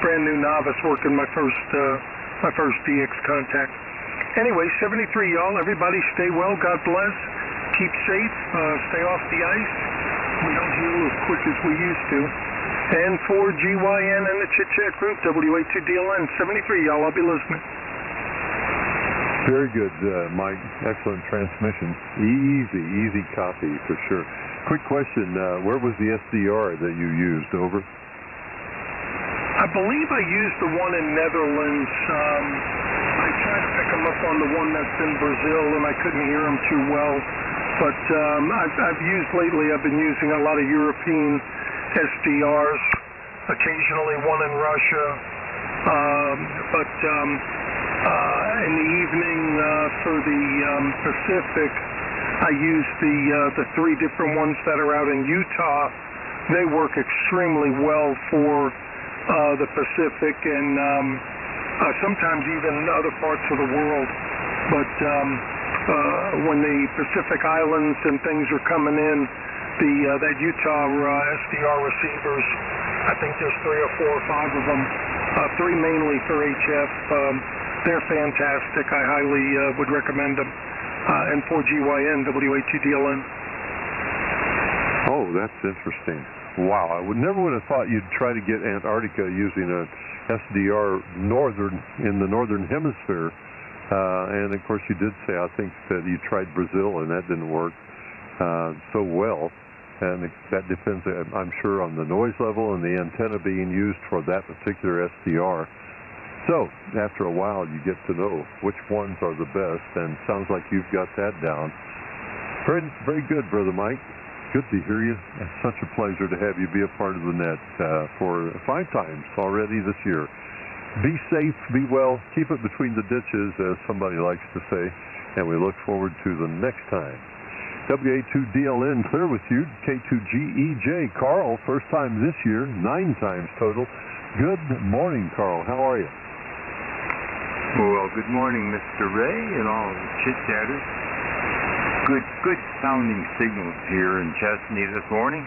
brand new novice working my first DX contact. Anyway, 73, y'all. Everybody stay well. God bless. Keep safe. Stay off the ice. We don't heal as quick as we used to. And for GYN and the Chit Chat Group, WA2DLN 73, y'all. I'll be listening. Very good, Mike. Excellent transmission. Easy copy for sure. Quick question, where was the SDR that you used? Over? I believe I used the one in Netherlands. I tried to pick them up on the one that's in Brazil, and I couldn't hear them too well. But I've been using a lot of European SDRs, occasionally one in Russia. In the evening for the Pacific, I use the 3 different ones that are out in Utah. They work extremely well for the Pacific and sometimes even other parts of the world. But when the Pacific Islands and things are coming in, that Utah SDR receivers, I think there's 3 or 4 or 5 of them, 3 mainly for HF. They're fantastic. I highly would recommend them. And for GYN, WA2DLN. Oh, that's interesting. Wow, I never would have thought you'd try to get Antarctica using a SDR in the northern hemisphere. And of course you did say, I think that you tried Brazil and that didn't work so well. And that depends, I'm sure, on the noise level and the antenna being used for that particular SDR. So, after a while, you get to know which ones are the best, and sounds like you've got that down. Very, very good, Brother Mike. Good to hear you. It's such a pleasure to have you be a part of the net for 5 times already this year. Be safe, be well, keep it between the ditches, as somebody likes to say, and we look forward to the next time. WA2DLN clear with you. K2GEJ. Carl, first time this year, 9 times total. Good morning, Carl. How are you? Well, good morning, Mr. Ray and all the chit-chatters. Good sounding signals here in Chesney this morning.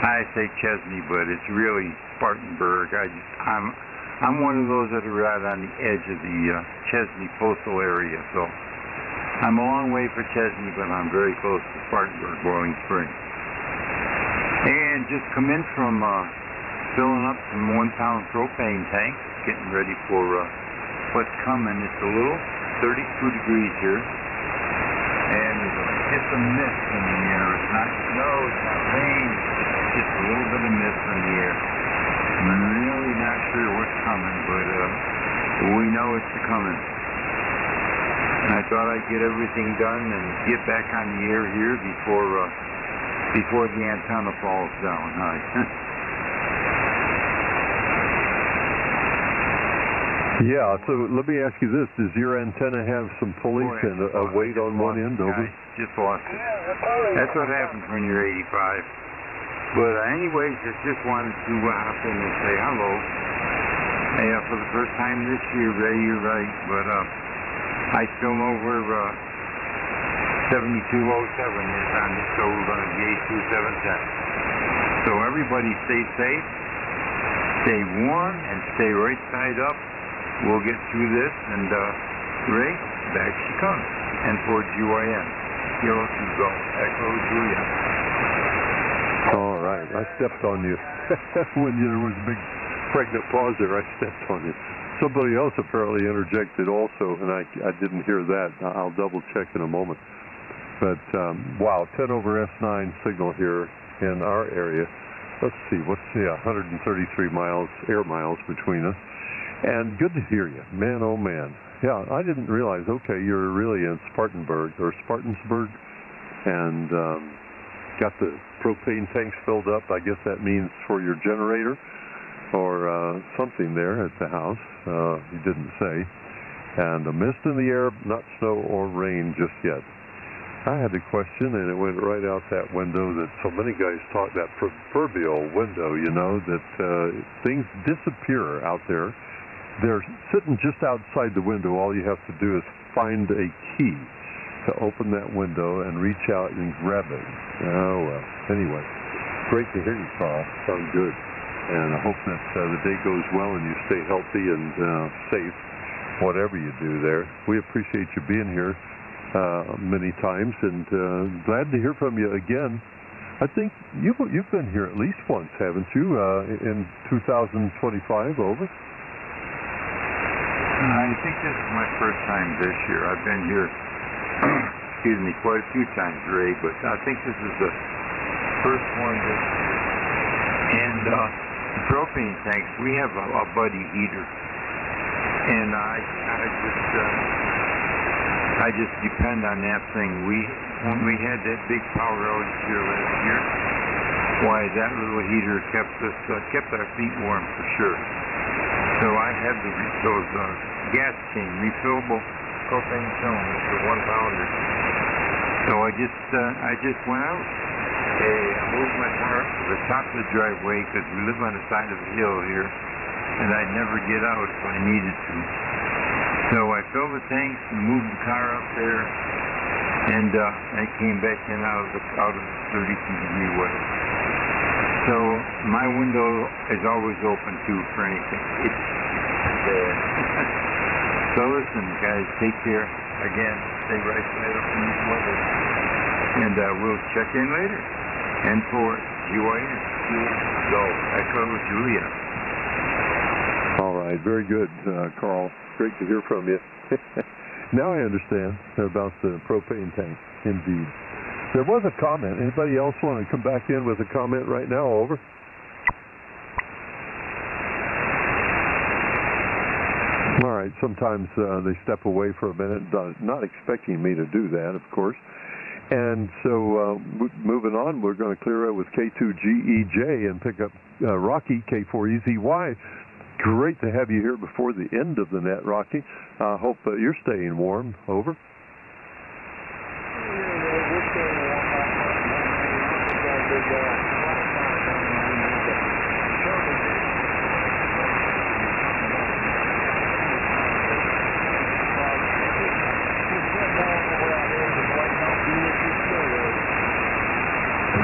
I say Chesney, but it's really Spartanburg. I'm one of those that are right on the edge of the Chesney postal area, so I'm a long way for Chesney, but I'm very close to Spartanburg, Boiling Springs. And just come in from filling up some 1-pound propane tanks, getting ready for what's coming. It's a little 32 degrees here, and there's just a mist in the air. It's not snow, it's not rain, it's just a little bit of mist in the air. I'm really not sure what's coming, but we know it's coming. And I thought I'd get everything done and get back on the air here before the antenna falls down. Yeah, so let me ask you this. Does your antenna have some pulleys and a weight on one end? Over? Just lost it. That's what happens when you're 85. But anyways, I just wanted to hop in and say hello. Yeah, for the first time this year, Ray, you're right. But I still know where 7207 is on this old VA2710. So everybody stay safe, stay warm, and stay right side up. We'll get through this, and Ray, back she comes. And for GYN, Kilo Go, Echo Julia. All right, I stepped on you. When there was a big pregnant pause there, I stepped on you. Somebody else apparently interjected also, and I didn't hear that. I'll double check in a moment. But, wow, 10 over S9 signal here in our area. Let's see, 133 miles, air miles between us. And good to hear you. Man, oh man. Yeah, I didn't realize, okay, you're really in Spartanburg, and got the propane tanks filled up. I guess that means for your generator or something there at the house. You didn't say. And a mist in the air, not snow or rain just yet. I had a question, and it went right out that window that so many guys talk, that proverbial window, you know, that things disappear out there. They're sitting just outside the window. All you have to do is find a key to open that window and reach out and grab it. Oh, well. Anyway, great to hear you, Carl. Sounds good. And I hope that the day goes well and you stay healthy and safe, whatever you do there. We appreciate you being here many times, and glad to hear from you again. I think you've been here at least once, haven't you, in 2025, over? I think this is my first time this year. I've been here, excuse me, quite a few times, Ray, but I think this is the first one this year. And the propane tanks, we have a buddy heater, and I just depend on that thing. When we had that big power outage here last year, why, that little heater kept our feet warm for sure. So I had those gas can refillable propane cylinders, the 1-pounder. So I just went out and moved my car up to the top of the driveway, because we live on the side of the hill here, and I'd never get out if I needed to. So I filled the tanks and moved the car up there, and I came back in out of the 32-degree weather. So my window is always open too for anything. It's bad. So listen, guys, take care. Again, stay right side up in this weather, and we'll check in later. And for GYN, go Echo Julia. All right, very good, Carl. Great to hear from you. Now I understand about the propane tank, indeed. There was a comment. Anybody else want to come back in with a comment right now? Over. All right, sometimes they step away for a minute, not expecting me to do that, of course. And so moving on, we're going to clear out with K2GEJ and pick up Rocky, K4EZY. Great to have you here before the end of the net, Rocky. Hope you're staying warm. Over.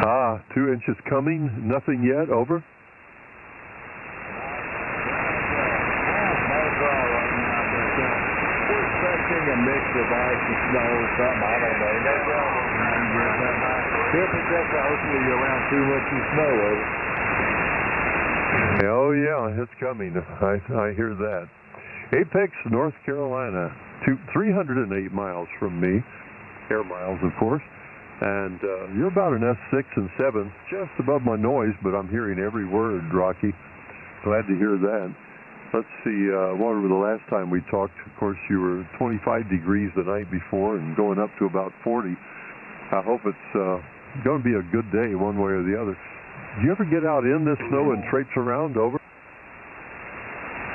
Ah, 2 inches coming. Nothing yet. Over. A mix of ice and snow or something, I don't know. Temperatures hopefully around 2 inches of snow. Oh yeah, it's coming. I hear that. Apex, North Carolina, 308 miles from me, air miles of course, and you're about an S6 and 7, just above my noise, but I'm hearing every word, Rocky. Glad to hear that. Let's see, what was the last time we talked? Of course, you were 25 degrees the night before and going up to about 40. I hope it's going to be a good day one way or the other. Do you ever get out in this snow and traipse around? Over?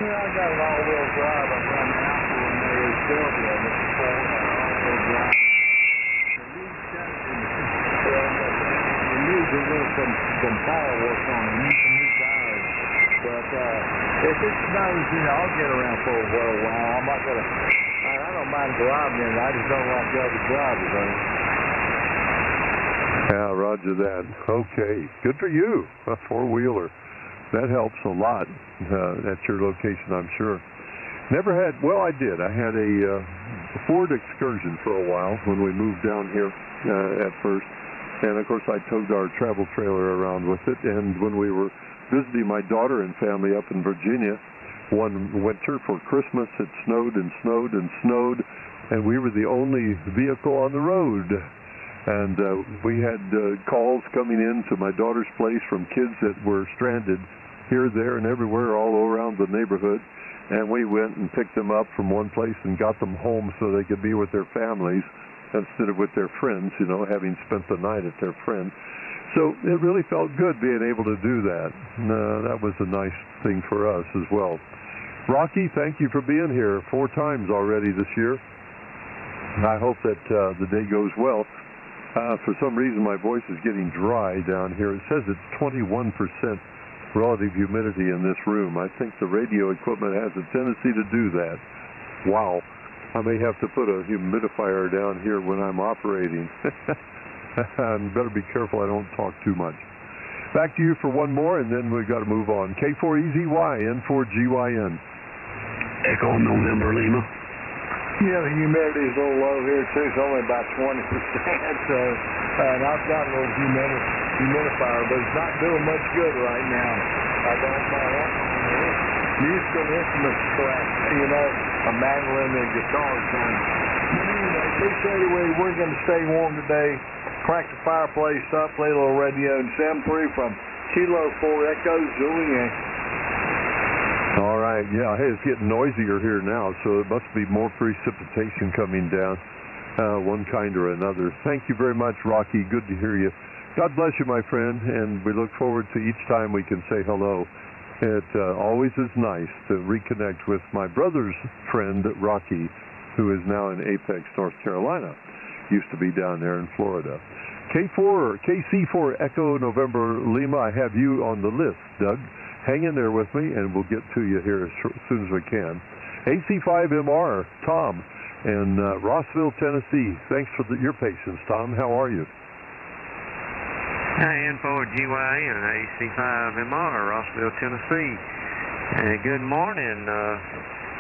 Yeah, I got an all-wheel drive. I run the Apple in there as Sylvia, and it's all-wheel drive. We need to do some power work on it. Need some new tires. But if it snows, I'll get around for a while. I'm not gonna. I don't mind driving it. I just don't like the other drivers. Yeah, roger that. Okay, good for you. A 4-wheeler. That helps a lot at your location, I'm sure. Never had. Well, I did. I had a Ford Excursion for a while when we moved down here at first, and of course I towed our travel trailer around with it. And when we were visiting my daughter and family up in Virginia one winter for Christmas, it snowed and snowed and snowed, and we were the only vehicle on the road. And we had calls coming in to my daughter's place from kids that were stranded here, there, and everywhere all around the neighborhood. And we went and picked them up from one place and got them home so they could be with their families instead of with their friends, having spent the night at their friend. So it really felt good being able to do that. That was a nice thing for us as well. Rocky, thank you for being here 4 times already this year. I hope that the day goes well. For some reason, my voice is getting dry down here. It says it's 21% relative humidity in this room. I think the radio equipment has a tendency to do that. Wow. I may have to put a humidifier down here when I'm operating. I better be careful I don't talk too much. Back to you for one more, and then we've got to move on. K4EZY, N4GYN. Echo November Lima. Yeah, the humidity is a little low here too. It's only about 20%. So, and I've got a little humidifier, but it's not doing much good right now. I don't know what. Musical instruments correct, you know, a mandolin and guitar thing. Anyway, least anyway, we're going to stay warm today. Crank the fireplace up, play a little radio, and 7-3 from Kilo 4 Echo Zulu Yankee. All right, yeah, hey, it's getting noisier here now, so it must be more precipitation coming down, one kind or another. Thank you very much, Rocky. Good to hear you. God bless you, my friend, and we look forward to each time we can say hello. It always is nice to reconnect with my brother's friend, Rocky, who is now in Apex, North Carolina. Used to be down there in Florida. KC4 Echo November Lima, I have you on the list, Doug. Hang in there with me, and we'll get to you here as soon as we can. AC5MR, Tom, in Rossville, Tennessee. Thanks for your patience, Tom. How are you? Hi, N4GYN, AC5MR, Rossville, Tennessee. Good morning.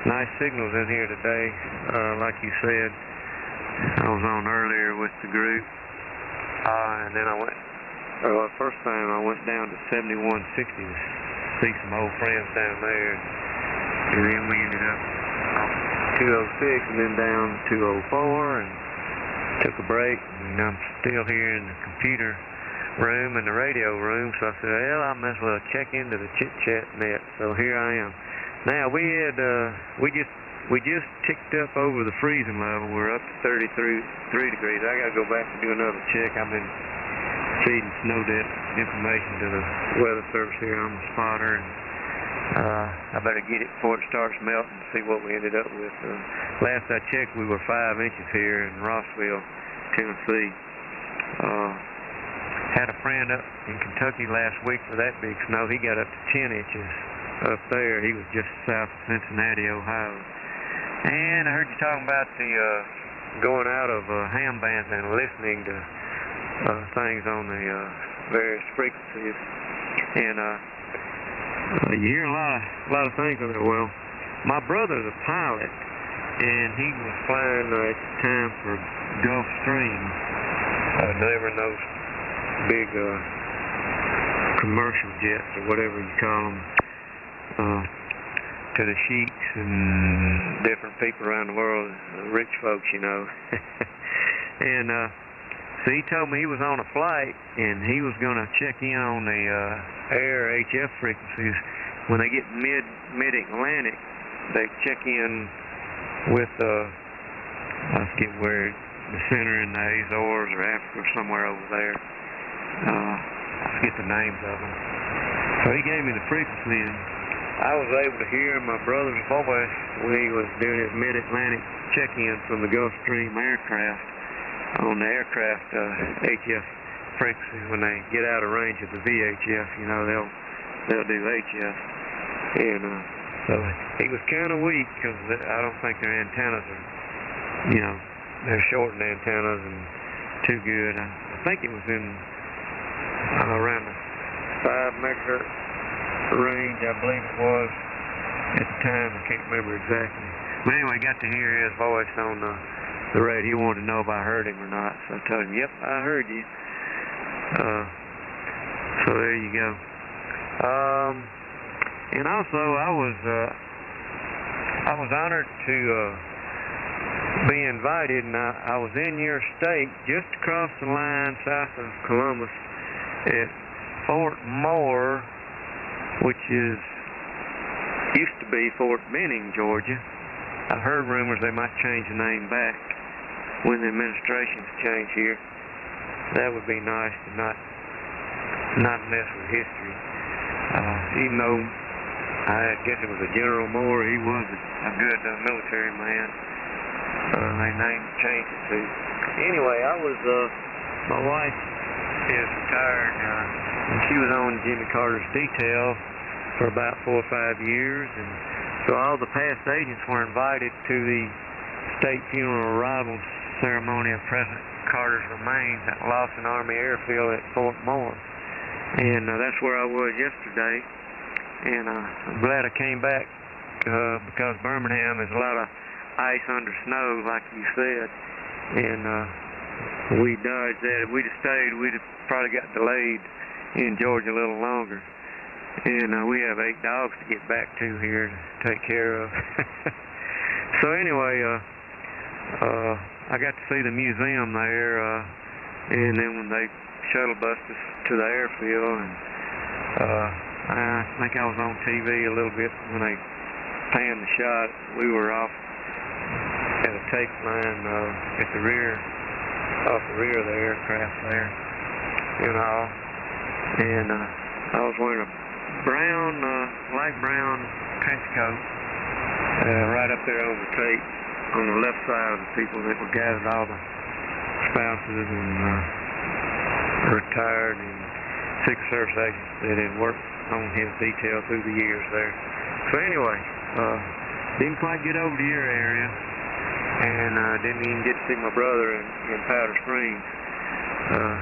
Nice signals in here today. Like you said, I was on earlier with the group, and then I went, first time I went down to 7160 to see some old friends down there, and then we ended up off 206 and then down 204 and took a break, and I'm still here in the computer room and the radio room, so I said, well, I might as well check into the chit-chat net, so here I am. Now, we just ticked up over the freezing level. We're up to 33 degrees. I got to go back and do another check. I've been feeding snow depth information to the weather service here on the spotter, and I better get it before it starts melting and see what we ended up with. Last I checked, we were 5 inches here in Rossville, Tennessee. Had a friend up in Kentucky last week for that big snow. He got up to 10 inches up there. He was just south of Cincinnati, Ohio. And I heard you talking about the going out of ham bands and listening to things on the various frequencies. And you hear a lot of things on there. Well, my brother's a pilot, and he was flying at the time for Gulfstream, delivering those big commercial jets or whatever you call them to the sheiks and different people around the world, rich folks, you know. And so he told me he was on a flight and he was going to check in on the air HF frequencies. When they get mid-Atlantic, they check in with I forget where, the center in the Azores or Africa or somewhere over there. I forget the names of them. So he gave me the frequency, and I was able to hear my brother's voice when he was doing his mid-Atlantic check-in from the Gulfstream aircraft on the aircraft HF frequencies. When they get out of range of the VHF, you know, they'll do HF. And so he was kind of weak because I don't think their antennas are, you know, they're shortened antennas and too good. I think it was in around the 5 megahertz range, I believe it was at the time. I can't remember exactly. But anyway, I got to hear his voice on the radio. He wanted to know if I heard him or not. So I told him, yep, I heard you. So there you go. And also, I was honored to be invited, and I was in your state, just across the line south of Columbus, at Fort Moore, which used to be Fort Benning, Georgia. I've heard rumors they might change the name back when the administration's changed here. That would be nice to not mess with history. Even though I guess it was a General Moore, he was a good military man. They changed it to. Anyway, my wife is retired, and she was on Jimmy Carter's detail for about 4 or 5 years, and so all the past agents were invited to the state funeral arrival ceremony of President Carter's remains at Lawson Army Airfield at Fort Moore. And that's where I was yesterday. And I'm glad I came back because Birmingham is a lot of ice under snow, like you said. And we dodged that. If we'd have stayed, we'd have probably got delayed in Georgia a little longer. And we have 8 dogs to get back to here to take care of. So anyway, I got to see the museum there, and then when they shuttle bused us to the airfield, and I think I was on TV a little bit when they panned the shot. We were off at a tape line at the rear, off the rear of the aircraft there, and all. And I was wearing a brown, light brown trench coat right up there on the tape on the left side of the people that were gathered, all the spouses and retired and Secret Service agents that had worked on his detail through the years there. So anyway, didn't quite get over to your area, and didn't even get to see my brother in Powder Springs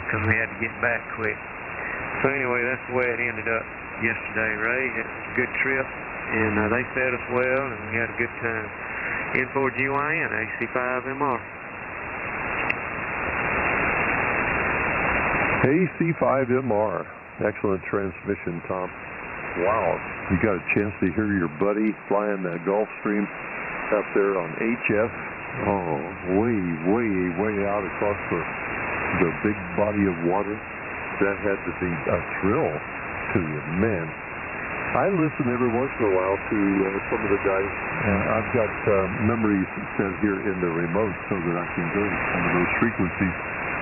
because we had to get back quick. So anyway, that's the way it ended up yesterday, Ray. It was a good trip, and they fed us well, and we had a good time. N4GYN, AC5MR. AC5MR. Excellent transmission, Tom. Wow. You got a chance to hear your buddy flying that Gulfstream up there on HF. Oh, way out across the big body of water. That had to be a thrill to you, man. I listen every once in a while to some of the guys, and I've got memories set here in the remote so that I can go to some of those frequencies.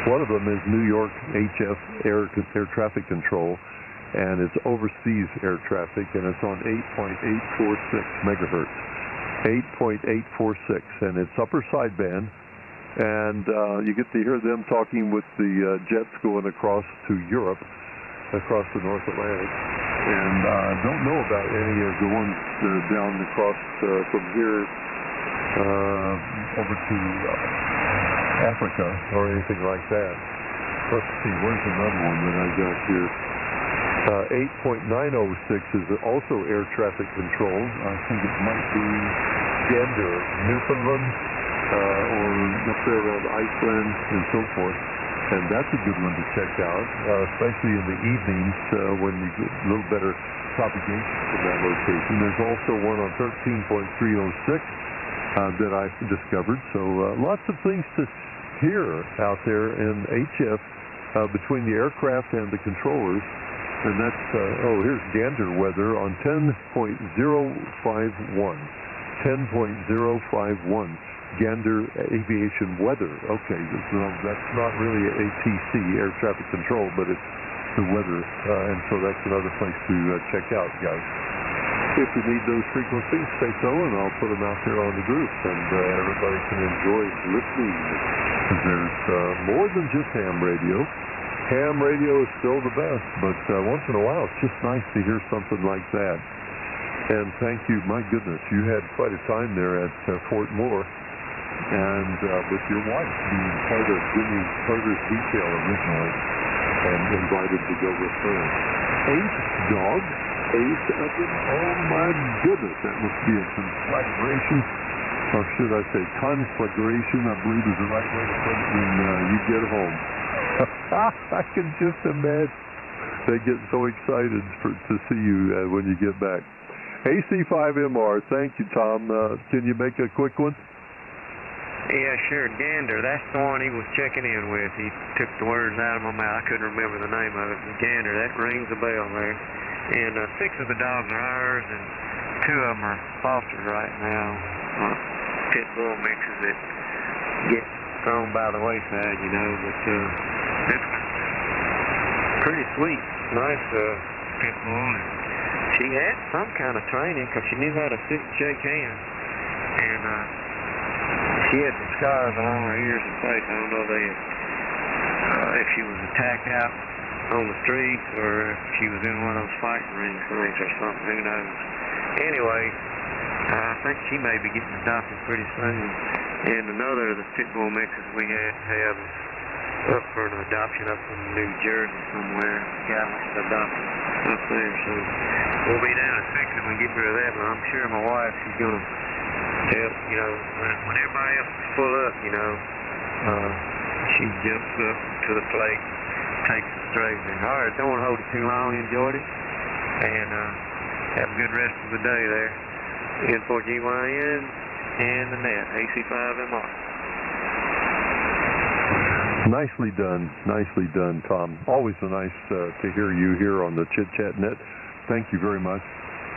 One of them is New York HF air traffic control, and it's overseas air traffic, and it's on 8.846 megahertz. 8.846, and it's upper sideband, and you get to hear them talking with the jets going across to Europe, across the North Atlantic, and I don't know about any of the ones down across from here over to Africa or anything like that. Let's see, where's another one that I got here? 8.906 is also air traffic control. I think it might be Gander, Newfoundland, or up there around Iceland and so forth. And that's a good one to check out, especially in the evenings when you get a little better propagation from that location. There's also one on 13.306 that I discovered. So lots of things to hear out there in HF between the aircraft and the controllers. And that's, here's Gander weather on 10.051. 10.051. Gander aviation weather. Okay, so that's not really ATC, air traffic control, but it's the weather. And so that's another place to check out, guys. If you need those frequencies, say so, and I'll put them out there on the group, and everybody can enjoy listening. Because there's more than just ham radio. Ham radio is still the best, but once in a while it's just nice to hear something like that. And thank you, my goodness, you had quite a time there at Fort Moore, and with your wife being part of Jimmy Carter's detail originally, and invited to go with her. 8 dogs, 8 of them. Oh my goodness, that must be a conflagration, or should I say conflagration, I believe is the right way to put it when you get home. I can just imagine. They get so excited to see you when you get back. AC5MR, thank you, Tom. Can you make a quick one? Yeah, sure. Gander, that's the one he was checking in with. He took the words out of my mouth. I couldn't remember the name of it. Gander, that rings a bell there. And 6 of the dogs are ours, and 2 of them are fosters right now. Pit bull mixes that get thrown by the wayside, you know. But it's pretty sweet. Nice pit bull. And she had some kind of training because she knew how to sit and shake hands. And she had some scars along her ears and face. I don't know if she was attacked out on the streets or if she was in one of those fighting ring things or something. Who knows? Anyway, I think she may be getting adopted pretty soon. And another of the pit bull mixes we have is up for an adoption up in New Jersey somewhere. Guy adopted up there, so we'll be down in Texas when we get rid of that. But I'm sure my wife, she's gonna help. You know, when everybody else is full up, you know, she jumps up to the plate, takes the straightener. All right, don't want to hold it too long. Enjoyed it, and have a good rest of the day there. N4GYN and the net, AC5MR. Nicely done, Tom. Always so nice to hear you here on the Chit Chat Net. Thank you very much.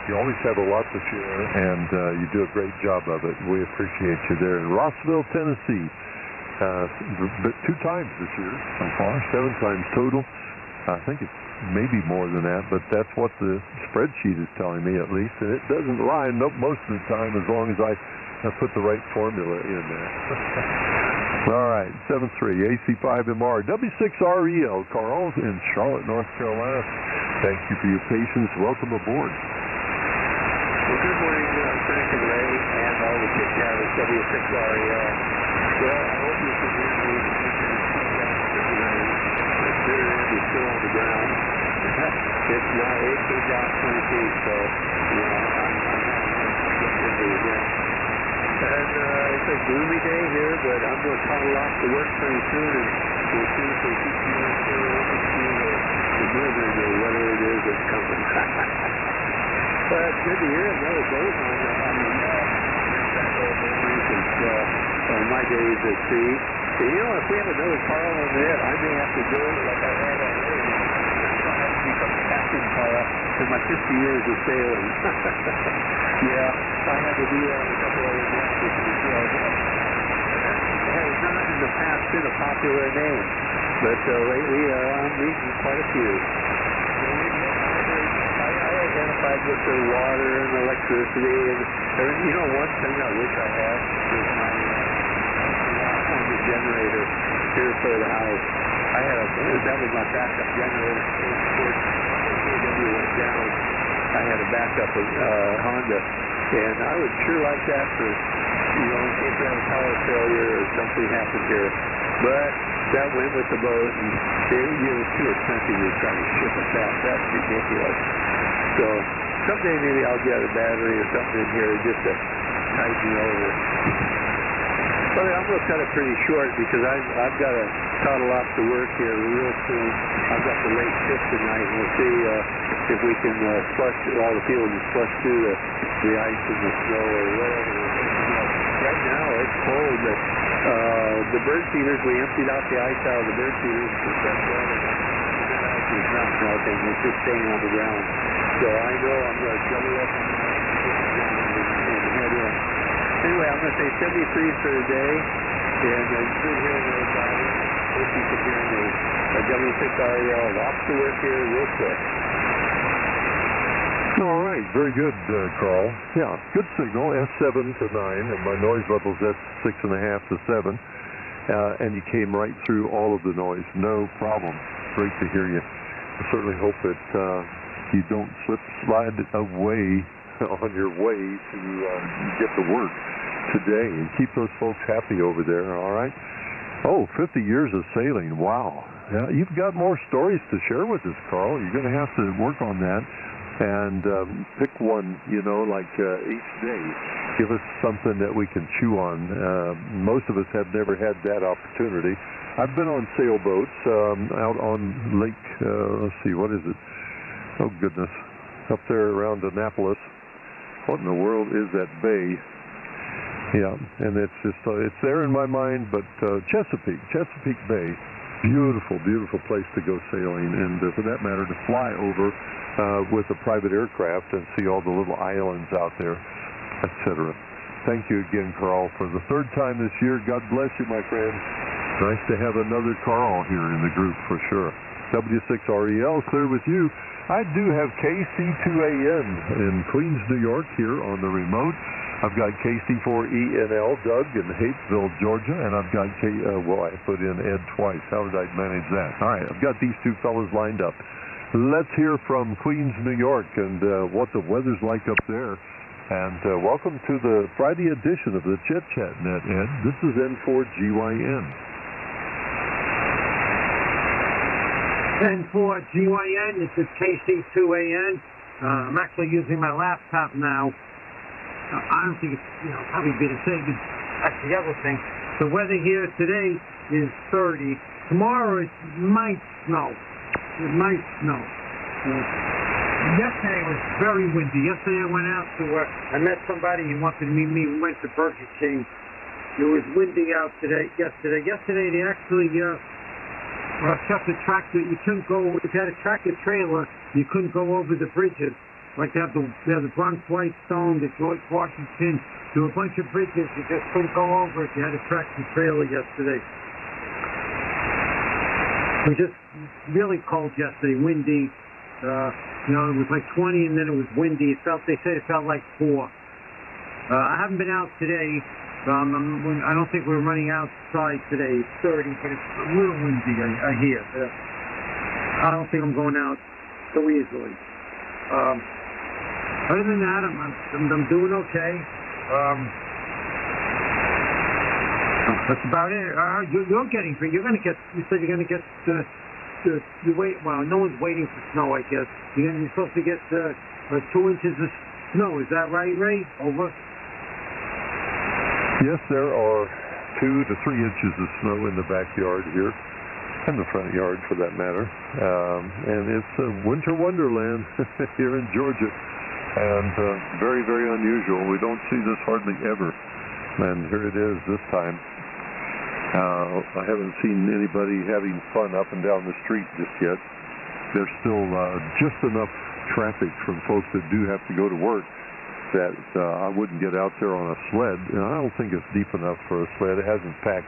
You always have a lot to share, and you do a great job of it. We appreciate you there in Rossville, Tennessee. 2 times this year so far, 7 times total. I think it's maybe more than that, but that's what the spreadsheet is telling me at least. And it doesn't lie most of the time as long as I put the right formula in there. All right, 7-3, AC5MR, W6REL, Carl in Charlotte, North Carolina. Thank you for your patience. Welcome aboard. Well, good morning, Frank and Ray, and all the Chit Chatters, W6REL. Well, I hope you can hear me. The bitter end is still on the ground. It's now 18 down 20 feet, so, you know, I'm having to again. And it's a gloomy day here, but I'm going to call off to work pretty soon, and we'll see if they keep me on here and see the movement or whatever it is that's coming. But it's good to hear another boat on back old memories of my days at sea. And, you know, if we have another Carl on the net, I may have to go like I had already. I'll have to become Captain Carl for my 50 years of sailing. Yeah, I had to do that on a couple other nets as well. It has not in the past been a popular name, but lately I'm meeting quite a few. I identified with the water and electricity, and you know, one thing I wish I had was my generator here for the house. That was my backup generator. KW went down. I had a backup Honda, and I would sure like that for, you know, in case we have a power failure or something happened here. But that went with the boat, and it was too expensive to try to ship it back. That's ridiculous. So someday maybe I'll get a battery or something in here just to tide me over. But I'm going to cut it pretty short because I've got to toddle off to work here real soon. I've got the late shift tonight, and we'll see if we can flush all the fields and flush through the ice and the snow or whatever. Right now it's cold, but the bird feeders, we emptied out the ice out of the bird feeders for fresh water. And that ice is not melting, it's just staying on the ground. So I know I'm going to double up on and head in. Anyway, I'm going to say 73 for the day, and good hearing everybody. Hope you can hear me. W6REL off to work here real quick. All right, very good, Carl. Yeah, good signal, S7 to 9, and my noise level's at 6.5 to 7. And you came right through all of the noise, no problem. Great to hear you. I certainly hope that you don't slide away on your way to get to work today, and keep those folks happy over there, all right? Oh, 50 years of sailing, wow. Yeah, you've got more stories to share with us, Carl. You're going to have to work on that and pick one, you know, like each day. Give us something that we can chew on. Most of us have never had that opportunity. I've been on sailboats out on Lake, let's see, what is it? Oh, goodness. Up there around Annapolis. What in the world is that bay? Yeah, and it's just, it's there in my mind, but Chesapeake Bay, beautiful, beautiful place to go sailing, and for that matter, to fly over with a private aircraft and see all the little islands out there, etc. Thank you again, Carl, for the 3rd time this year. God bless you, my friend. Nice to have another Carl here in the group for sure. W6REL, clear with you. I do have KC2AN in Queens, New York, here on the remote. I've got KC4ENL, Doug, in Hapeville, Georgia, and I've got well, I put in Ed twice. How did I manage that? All right, I've got these two fellows lined up. Let's hear from Queens, New York, and what the weather's like up there. And welcome to the Friday edition of the Chit Chat Net, Ed. This is N4GYN. N4GYN, this is KC2AN. I'm actually using my laptop now. I don't think it's, probably be the same, but that's the other thing. The weather here today is 30. Tomorrow it might snow. It might snow. Yesterday was very windy. Yesterday I went out to, I met somebody who wanted to meet me. We went to Burger King. It was windy out yesterday. Yesterday they actually shut the tractor. You couldn't go, if you had a tractor trailer, you couldn't go over the bridges. Like they have the Bronx Whitestone, the George Washington. There were a bunch of bridges you just couldn't go over if you had a tractor trailer yesterday. It was just really cold yesterday, windy. It was like 20 and then it was windy. They said it felt like 4. I haven't been out today. I don't think we're running outside today. It's 30, but it's a little windy, I hear. I don't think I'm going out so easily. Other than that, I'm doing okay. That's about it. You're getting, you're going to get, you said you're going to get well, no one's waiting for snow, I guess. You're supposed to get 2 inches of snow. Is that right, Ray? Over? Yes, there are 2 to 3 inches of snow in the backyard here, and the front yard for that matter. And it's a winter wonderland here in Georgia, and very, very unusual. We don't see this hardly ever, and here it is this time. I haven't seen anybody having fun up and down the street just yet. There's still just enough traffic from folks that do have to go to work that I wouldn't get out there on a sled. I don't think it's deep enough for a sled. It hasn't packed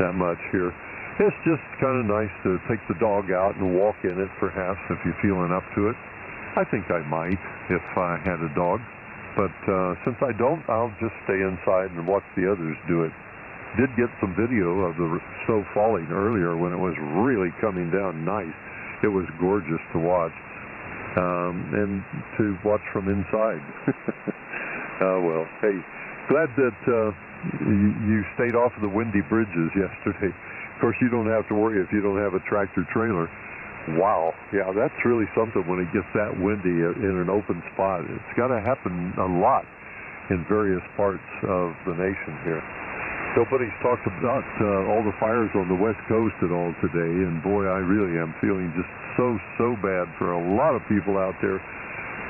that much here. It's just kind of nice to take the dog out and walk in it, perhaps, if you're feeling up to it. I think I might if I had a dog. But since I don't, I'll just stay inside and watch the others do it. Did get some video of the snow falling earlier when it was really coming down nice. It was gorgeous to watch. And to watch from inside. Well, hey, glad that you stayed off of the windy bridges yesterday. Of course, you don't have to worry if you don't have a tractor trailer. Wow, yeah, that's really something when it gets that windy in an open spot. It's got to happen a lot in various parts of the nation here. Nobody's talked about all the fires on the West Coast at all today, and boy, I really am feeling just so bad for a lot of people out there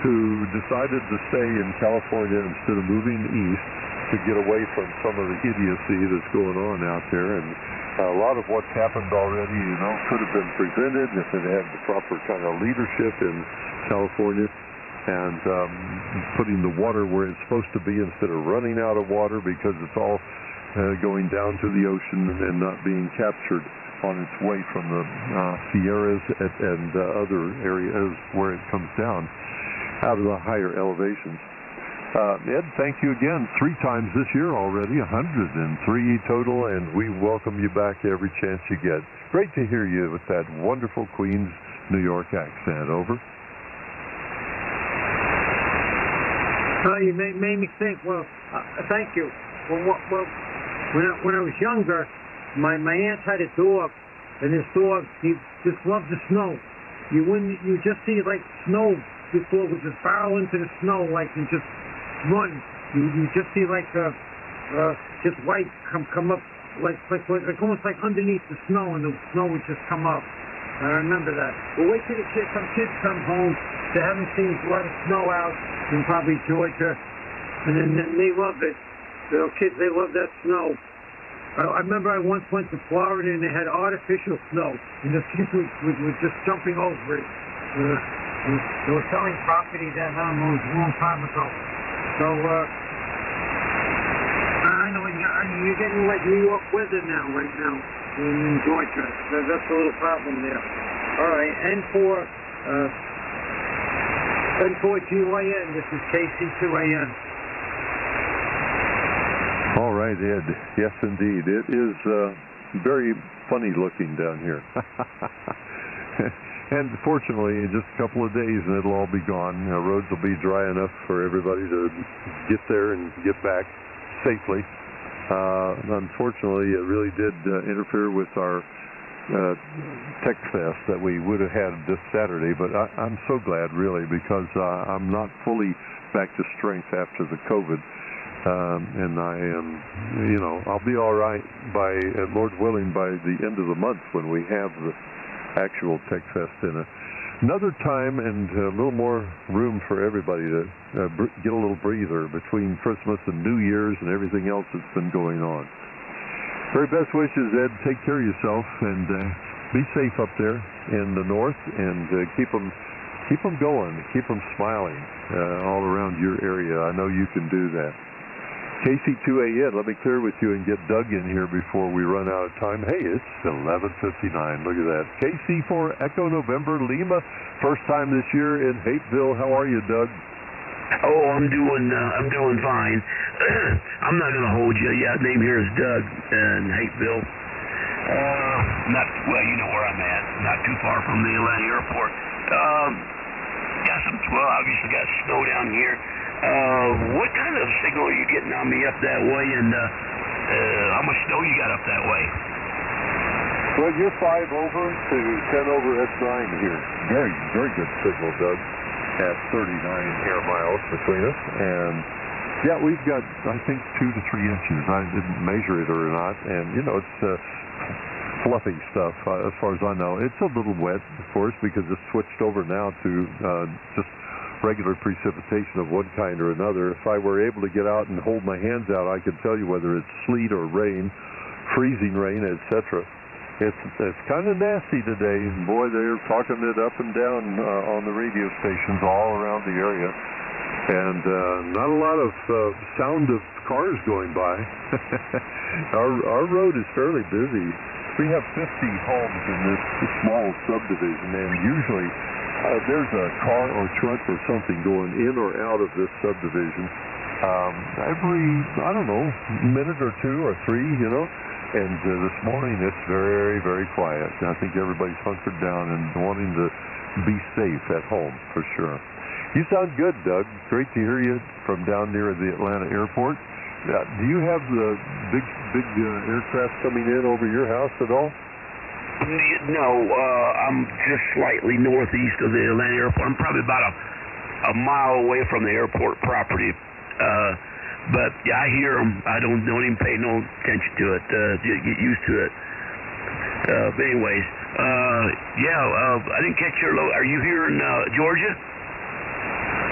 who decided to stay in California instead of moving east to get away from some of the idiocy that's going on out there. And a lot of what's happened already, could have been prevented if it had the proper kind of leadership in California and putting the water where it's supposed to be instead of running out of water because it's all going down to the ocean and not being captured on its way from the Sierras and other areas where it comes down out of the higher elevations. Ed, thank you again 3 times this year already, 103 total, and we welcome you back every chance you get. Great to hear you with that wonderful Queens, New York accent. Over. You made me think. Well, thank you. Well, when I was younger, my aunt had a dog, and this dog, he just loved the snow. You just see like snow. This dog would just barrel into the snow like and just run. You just see like just white come up like almost like underneath the snow, and the snow would just come up. I remember that. But wait till some kids come home. They haven't seen a lot of snow out in probably Georgia, and then they love it. The kids, they love that snow. I remember I once went to Florida and they had artificial snow, and the kids were just jumping over it. They were selling property then, I don't know, it was a long time ago. So, I know you're getting like New York weather right now in Georgia. That's a little problem there. All right, N4GYN, this is KC2AN. All right, Ed. Yes, indeed. It is very funny looking down here. And fortunately, in just a couple of days, and it'll all be gone. Roads will be dry enough for everybody to get there and get back safely. Unfortunately, it really did interfere with our Tech Fest that we would have had this Saturday, but I'm so glad, really, because I'm not fully back to strength after the COVID. And I am, I'll be all right by, Lord willing, by the end of the month when we have the actual Tech Fest in another time and a little more room for everybody to get a little breather between Christmas and New Year's and everything else that's been going on. Very best wishes, Ed. Take care of yourself and be safe up there in the north, and keep them going, keep them smiling all around your area. I know you can do that. KC2AN, let me clear with you and get Doug in here before we run out of time. Hey, it's 11:59. Look at that. KC4 Echo November Lima, first time this year in Hapeville. How are you, Doug? Oh, I'm doing fine. I'm not gonna hold you. Yeah, name here is Doug in Hapeville. You know where I'm at. Not too far from the Atlanta airport. Obviously got snow down here. What kind of signal are you getting on me up that way, and how much snow you got up that way? Well, you're 5 over to 10 over at 9 here. Very, very good signal, Doug, at 39 air miles between us. And, yeah, we've got, I think, 2 to 3 inches. I didn't measure it or not. And, it's fluffy stuff as far as I know. It's a little wet, of course, because it's switched over now to just regular precipitation of one kind or another. If I were able to get out and hold my hands out, I could tell you whether it's sleet or rain, freezing rain, etc. It's kind of nasty today. Boy, they're talking it up and down on the radio stations all around the area. And not a lot of sound of cars going by. Our road is fairly busy. We have 50 homes in this small subdivision, and usually there's a car or truck or something going in or out of this subdivision every, minute or 2 or 3, And this morning it's very, very quiet. I think everybody's hunkered down and wanting to be safe at home, for sure. You sound good, Doug. Great to hear you from down near the Atlanta airport. Do you have the big aircraft coming in over your house at all? No, I'm just slightly northeast of the Atlanta airport. I'm probably about a mile away from the airport property. But yeah, I hear them. I don't even pay no attention to it. Get used to it. But anyways, I didn't catch your load. Are you here in Georgia?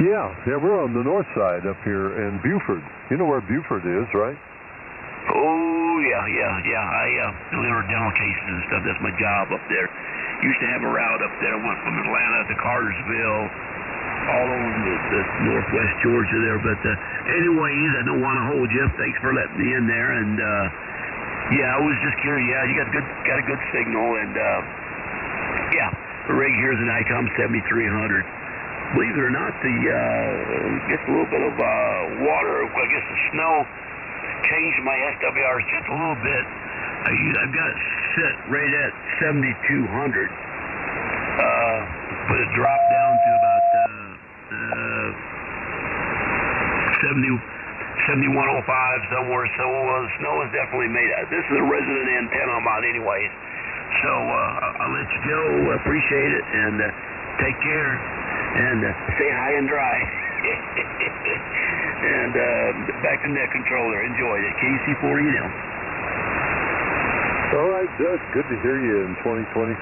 Yeah, we're on the north side up here in Buford. You know where Buford is, right? Oh, yeah. I deliver dental cases and stuff. That's my job up there. Used to have a route up there. Went from Atlanta to Cartersville, all over the northwest Georgia there. But anyways, I don't want to hold you. Thanks for letting me in there. And I was just curious. Yeah, you got a good signal. And the rig here is an ICOM 7300. Believe it or not, gets a little bit of water. I guess the snow changed my SWRs just a little bit. I've got it set right at 7,200, but it dropped down to about 7105 somewhere. So snow is definitely made out. This is a resident antenna I'm on anyways. So I'll let you go. Appreciate it, and take care, and stay high and dry. And back to net controller. Enjoy it. KC40 now. All right, Doug. Good to hear you in 2025.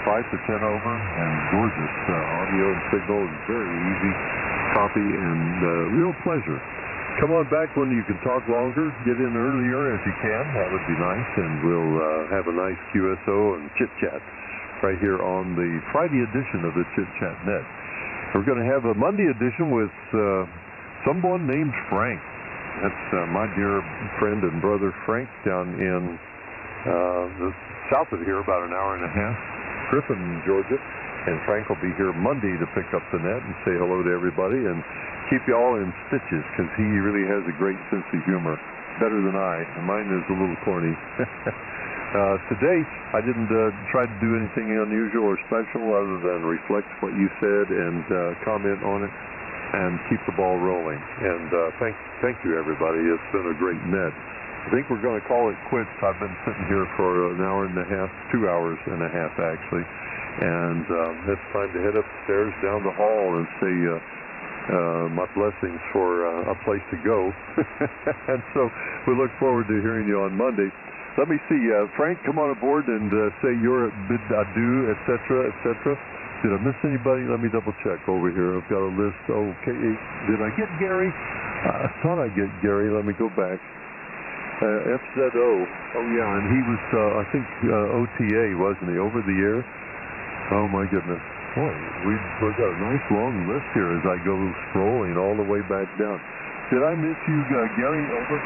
5 to 10 over, and gorgeous audio and signal. Very easy copy and real pleasure. Come on back when you can talk longer. Get in earlier if you can. That would be nice, and we'll have a nice QSO and chit-chat right here on the Friday edition of the Chit-Chat Net. We're going to have a Monday edition with someone named Frank. That's my dear friend and brother Frank down in the south of here, about an hour and a half, Griffin, Georgia. And Frank will be here Monday to pick up the net and say hello to everybody and keep you all in stitches, because he really has a great sense of humor. Better than I. Mine is a little corny. Today, I didn't try to do anything unusual or special other than reflect what you said and comment on it and keep the ball rolling. And thank you, everybody. It's been a great net. I think we're going to call it quits. I've been sitting here for an hour and a half, 2 hours and a half actually, and it's time to head upstairs down the hall and say my blessings for a place to go. And so we look forward to hearing you on Monday. Let me see, Frank, come on aboard and say your bid adieu, etc., etc. Did I miss anybody? Let me double check over here. I've got a list. Okay, did I get Gary? I thought I get Gary. Let me go back. FZO. Oh yeah, and he was, I think, OTA, wasn't he? Over the air. Oh my goodness. Boy, we've got a nice long list here as I go scrolling all the way back down. Did I miss you, Gary? Over.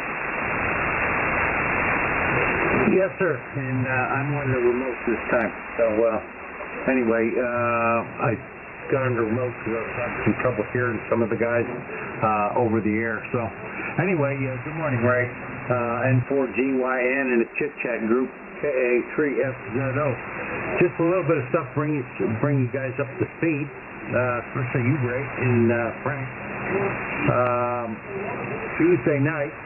Yes, sir. And I'm on the remote this time. So anyway, I got on the remote because I was having some trouble hearing some of the guys over the air. So anyway, good morning, Ray. N4GYN and a chit-chat group, KA3FZO. Just a little bit of stuff bring you guys up to speed, especially you, Ray, and Frank. Tuesday night,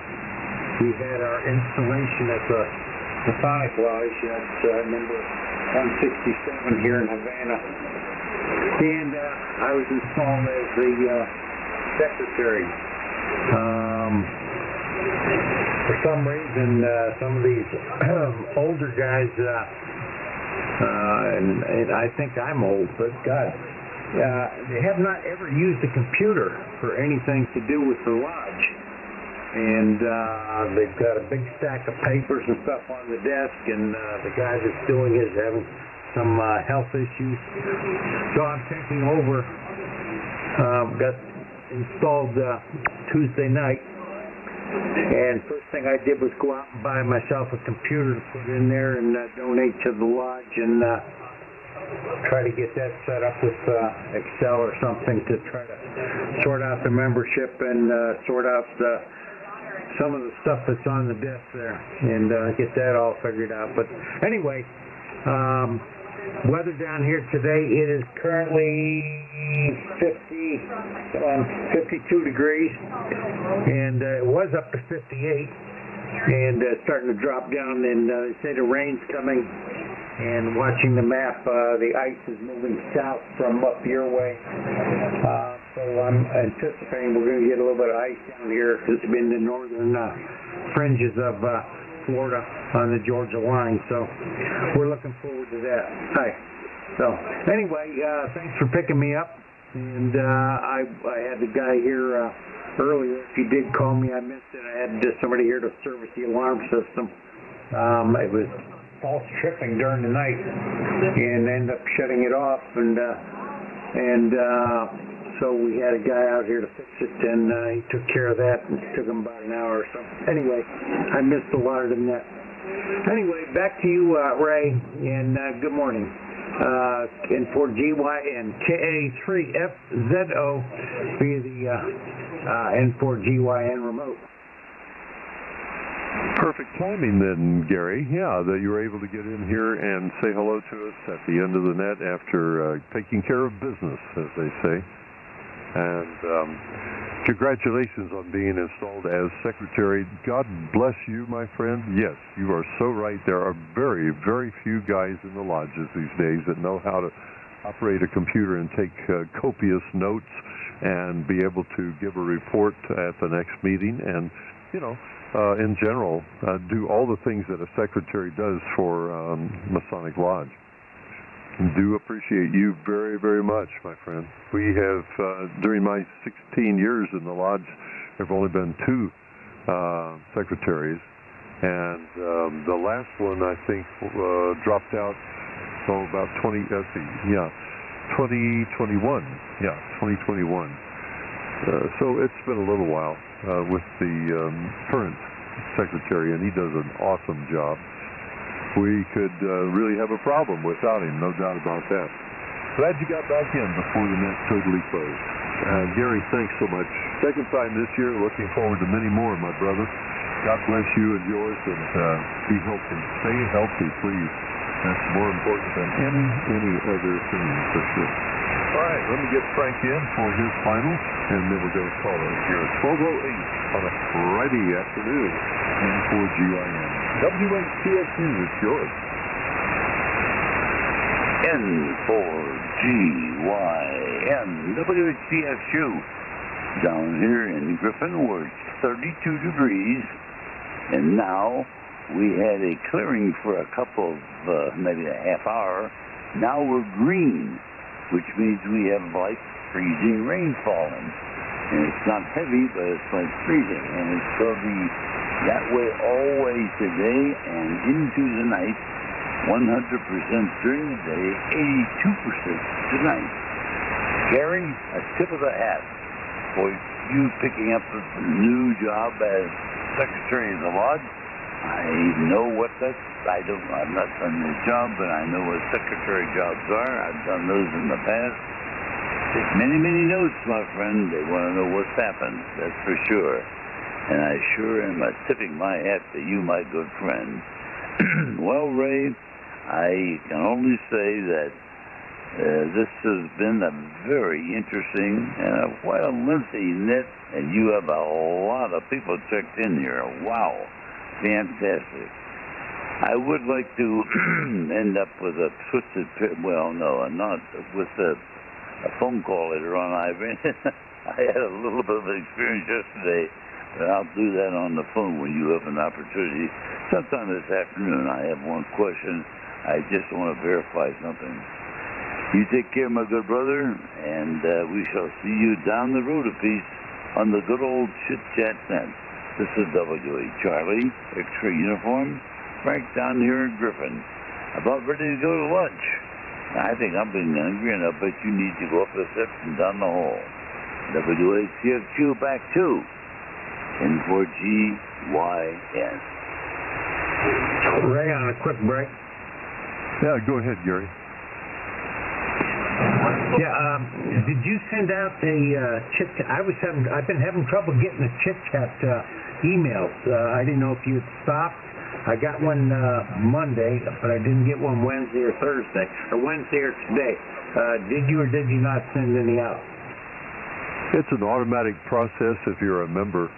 we had our installation at the Masonic Lodge at number 167 here in Havana. And I was installed as the secretary. For some reason, some of these older guys, and I think I'm old, but God, they have not ever used a computer for anything to do with the lodge. And they've got a big stack of papers and stuff on the desk, and the guy that's doing it is having some health issues. So I'm taking over. Got installed Tuesday night. And first thing I did was go out and buy myself a computer to put in there and donate to the lodge and try to get that set up with Excel or something to try to sort out the membership and sort out some of the stuff that's on the desk there and get that all figured out. But anyway, weather down here today, it is currently 52 degrees, and it was up to 58, and starting to drop down, and they say the rain's coming, and watching the map, the ice is moving south from up your way, so I'm anticipating we're going to get a little bit of ice down here because it's been the northern fringes of Florida on the Georgia line, so we're looking forward to that. Hi. So anyway, thanks for picking me up, and I had the guy here earlier. If you did call me, I missed it. I had somebody here to service the alarm system. It was false tripping during the night, and ended up shutting it off, and so we had a guy out here to fix it, and he took care of that, and it took him about an hour or so. Anyway, I missed a lot of the net. Anyway, back to you, Ray, and good morning. N4GYN KA3FZO via the N4GYN remote. Perfect timing then, Gary. Yeah, that you were able to get in here and say hello to us at the end of the net after taking care of business, as they say. And congratulations on being installed as secretary. God bless you, my friend. Yes, you are so right. There are very, very few guys in the lodges these days that know how to operate a computer and take copious notes and be able to give a report at the next meeting and, you know, in general, do all the things that a secretary does for Masonic Lodge. Do appreciate you very, very much, my friend. We have, during my 16 years in the lodge, there have only been 2 secretaries, and the last one, I think, dropped out, about 2021. Yeah, 2021. So it's been a little while with the current secretary, and he does an awesome job. We could really have a problem without him, no doubt about that. Glad you got back in before the net totally closed. Gary, thanks so much. Second time this year, looking forward to many more, my brother. God bless you and yours, and be healthy. Stay healthy, please. That's more important than any other thing, for sure. All right, let me get Frank in for his final, and then we're going to call it here at 12:08. on a Friday afternoon. And for GIN, WHCX News, George. N4GYN, WHCSU, down here in Griffin, where it's 32 degrees, and now we had a clearing for a couple of, maybe a half hour. Now we're green, which means we have like freezing rain falling. And it's not heavy, but it's like freezing, and it's going to be that way always today and into the night. 100% during the day, 82% tonight. Gary, a tip of the hat for you picking up the new job as Secretary of the Lodge. I know what that's, I've not done the job, but I know what secretary jobs are. I've done those in the past. Take many, many notes, my friend. They want to know what's happened, that's for sure. And I sure am tipping my hat to you, my good friend. Well, Ray, I can only say that this has been a very interesting and quite a lengthy net, and you have a lot of people checked in here. Wow, fantastic. I would like to end up with a twisted, well, no, not with a phone call later on. I had a little bit of experience yesterday, but I'll do that on the phone when you have an opportunity. Sometime this afternoon, I have one question. I just want to verify something. You take care, my good brother, and we shall see you down the road a piece on the good old chit-chat net. This is WA Charlie, X-ray uniform, Frank down here in Griffin, about ready to go to lunch. I think I'm being hungry, and I bet you need to go up the steps and down the hall. WACFQ back to N4GYN. Ray, on a quick break. Yeah, go ahead, Gary. Yeah, did you send out a chit chat? I've been having trouble getting the chit chat emails. I didn't know if you had stopped. I got one Monday, but I didn't get one Wednesday or Thursday, or Wednesday or today. Did you or did you not send any out? It's an automatic process if you're a member,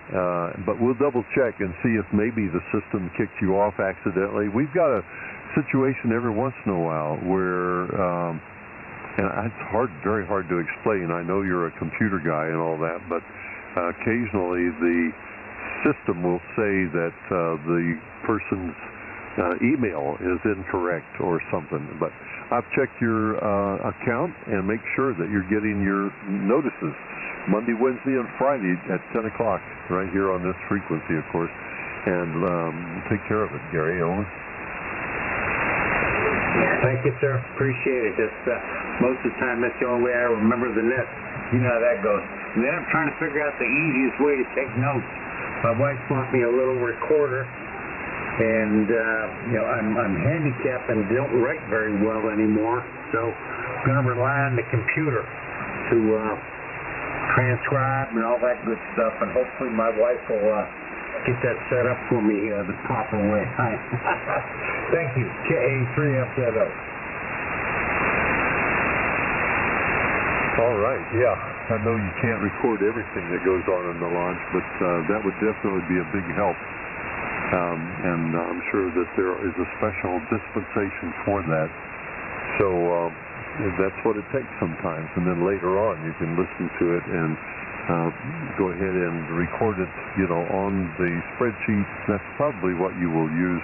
but we'll double check and see if maybe the system kicked you off accidentally. We've got a situation every once in a while where, and it's very hard to explain. I know you're a computer guy and all that, but occasionally the system will say that the person's email is incorrect or something. But I've checked your account and make sure that you're getting your notices Monday, Wednesday, and Friday at 10 o'clock right here on this frequency, of course. And take care of it, Gary. Over. Thank you, sir. Appreciate it. Just most of the time, that's the only way I remember the net. You know how that goes. And then I'm trying to figure out the easiest way to take notes. My wife bought me a little recorder, and I'm handicapped and don't write very well anymore, so I'm going to rely on the computer to transcribe and all that good stuff, and hopefully my wife will get that set up for me the proper way. Thank you. KA3FZO. All right, yeah. I know you can't record everything that goes on in the launch, but that would definitely be a big help. And I'm sure that there is a special dispensation for that. So that's what it takes sometimes. And then later on, you can listen to it and go ahead and record it, on the spreadsheet. That's probably what you will use,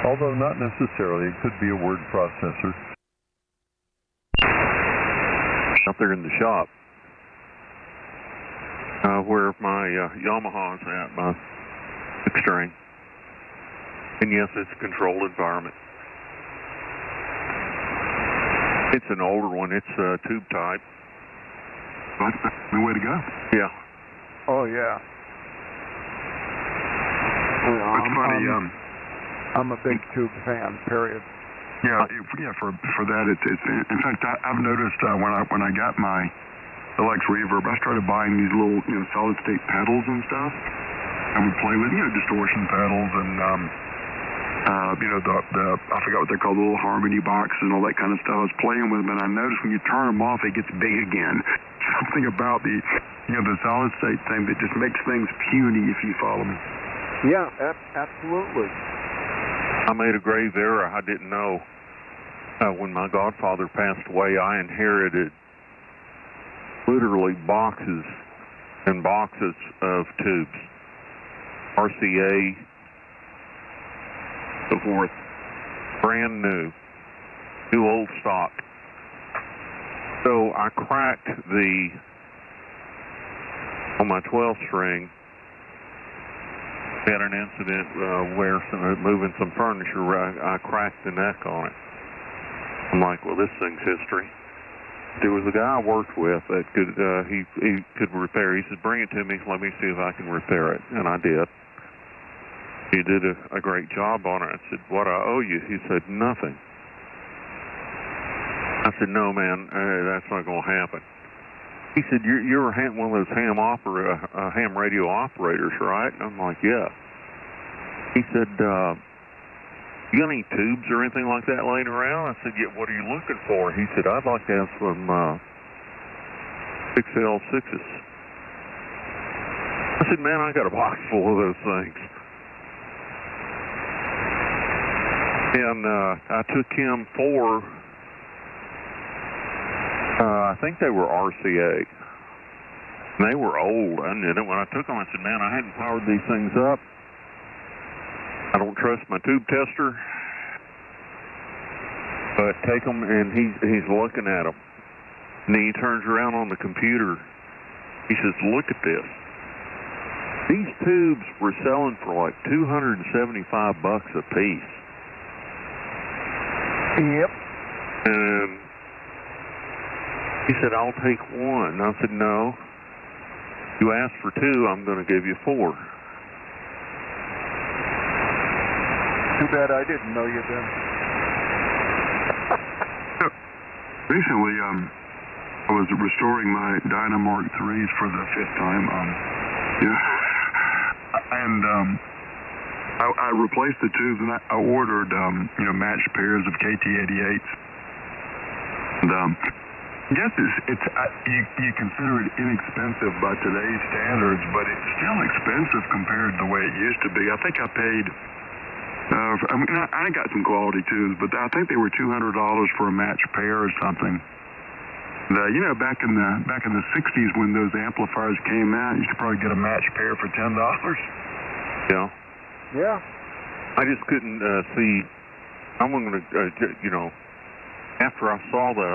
although not necessarily. It could be a word processor. Out there in the shop, where my Yamaha's at, my X-string. And yes, it's a controlled environment. It's an older one. It's tube type. That's the way to go. Yeah. Oh, yeah. Well, it's funny. I'm a big tube fan, period. Yeah, for that, it's in fact, I've noticed when I got my Alex Reverb, I started buying these little, solid state pedals and stuff. I would play with, distortion pedals and, I forgot what they're called, the little harmony box and all that kind of stuff. I was playing with them, and I noticed when you turn them off, it gets big again. something about the solid state thing that just makes things puny, if you follow me. Yeah, absolutely. I made a grave error. I didn't know. When my godfather passed away, I inherited literally boxes and boxes of tubes, RCA, so forth, brand new old stock. So I cracked on my 12 string, had an incident where moving some furniture, I cracked the neck on it. I'm like, well, this thing's history. There was a guy I worked with that could he could repair. He said, bring it to me, let me see if I can repair it. And I did. He did a great job on it. I said, what I owe you? He said, nothing. I said, no, man, that's not going to happen. He said, you're one of those ham radio operators, right? And I'm like, yeah. He said, you got any tubes or anything like that laying around? I said, yeah, what are you looking for? He said, I'd like to have some 6L6s. I said, man, I got a box full of those things. And I took him for, I think they were RCA. And they were old. I knew it. When I took them, I said, man, I hadn't powered these things up. I don't trust my tube tester. But take them, and he's looking at them. And then he turns around on the computer. He says, look at this. These tubes were selling for like $275 a piece. Yep. And he said, I'll take one. I said, no. You asked for two, I'm going to give you four. Too bad I didn't know you then. Recently, I was restoring my Dynamark 3s for the 5th time. And I replaced the tubes, and I ordered matched pairs of KT88s. And I guess you consider it inexpensive by today's standards, but it's still expensive compared to the way it used to be. I think I paid. I got some quality tubes, but I think they were $200 for a matched pair or something. Back in the 60s when those amplifiers came out, you could probably get a matched pair for $10. Yeah. Yeah. I just couldn't see. I'm going to, after I saw that,